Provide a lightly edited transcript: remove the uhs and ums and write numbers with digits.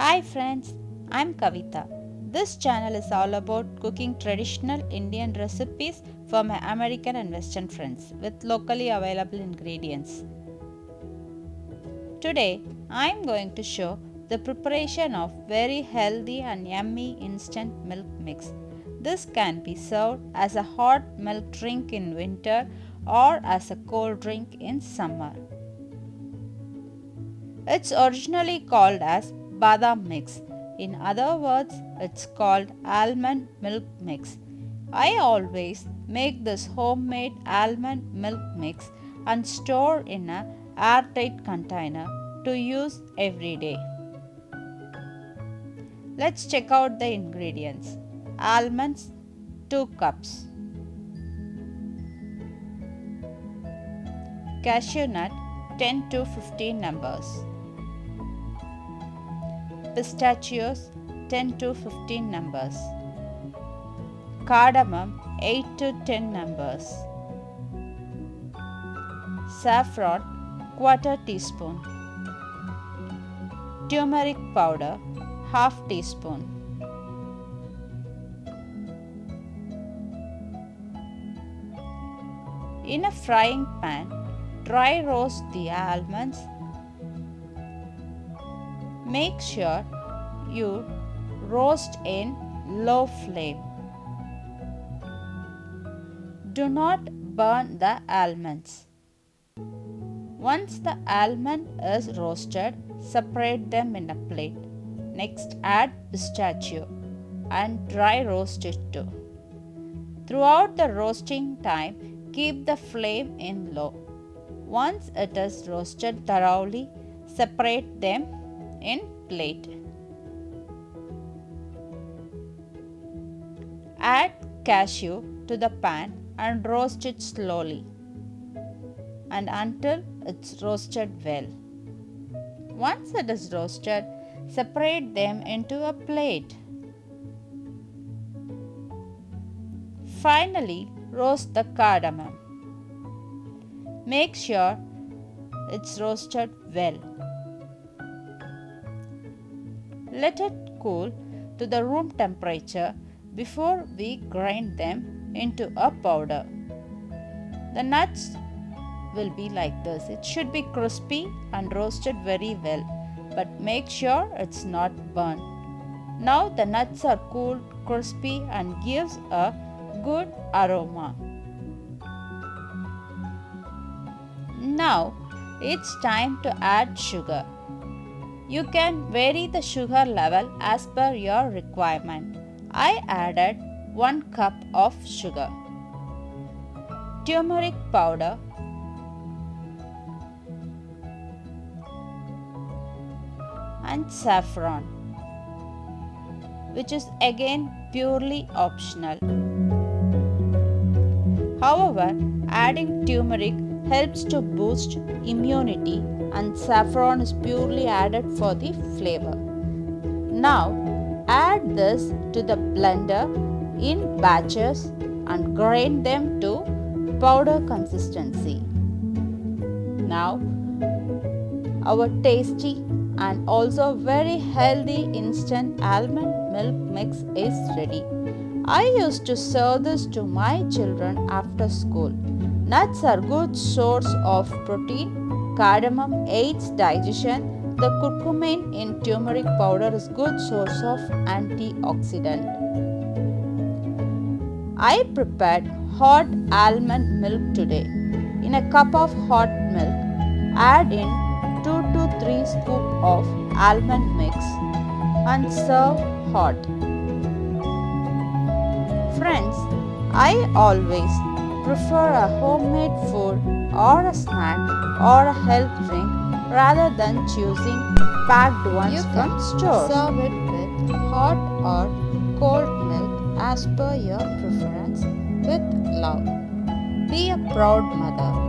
Hi friends, I'm Kavita. This channel is all about cooking traditional Indian recipes for my American and Western friends with locally available ingredients. Today, I'm going to show the preparation of very healthy and yummy instant milk mix. This can be served as a hot milk drink in winter or as a cold drink in summer. It's originally called as badam mix. In other words, it's called almond milk mix. I always make this homemade almond milk mix and store in a airtight container to use every day. Let's check out the ingredients. Almonds 2 cups. Cashew nut 10 to 15 numbers. Pistachios 10 to 15 numbers. Cardamom 8 to 10 numbers. Saffron quarter teaspoon. Turmeric powder half teaspoon. In a frying pan, dry roast the almonds. Make sure you roast in low flame. Do not burn the almonds. Once the almond is roasted, separate them in a plate. Next, add pistachio and dry roast it too. Throughout the roasting time, keep the flame in low. Once it is roasted thoroughly, separate them in plate. Add cashew to the pan and roast it slowly and until it's roasted well. Once it is roasted, separate them into a plate. Finally, roast the cardamom. Make sure it's roasted well. Let it cool to the room temperature before we grind them into a powder. The nuts will be like this. It should be crispy and roasted very well, but make sure it's not burnt. Now the nuts are cooled, crispy and gives a good aroma. Now it's time to add sugar. You can vary the sugar level as per your requirement. I added 1 cup of sugar. Turmeric powder, and saffron, which is again purely optional. However, adding turmeric helps to boost immunity and saffron is purely added for the flavor. Now add this to the blender in batches and grind them to powder consistency. Now our tasty and also very healthy instant almond milk mix is ready. I used to serve this to my children after school. Nuts are good source of protein. Cardamom aids digestion. The curcumin in turmeric powder is good source of antioxidant. I prepared hot almond milk today. In a cup of hot milk, add in 2 to 3 scoops of almond mix and serve hot. Friends, I always prefer a homemade food or a snack or a health drink rather than choosing packed ones from stores. Serve it with hot or cold milk as per your preference with love. Be a proud mother.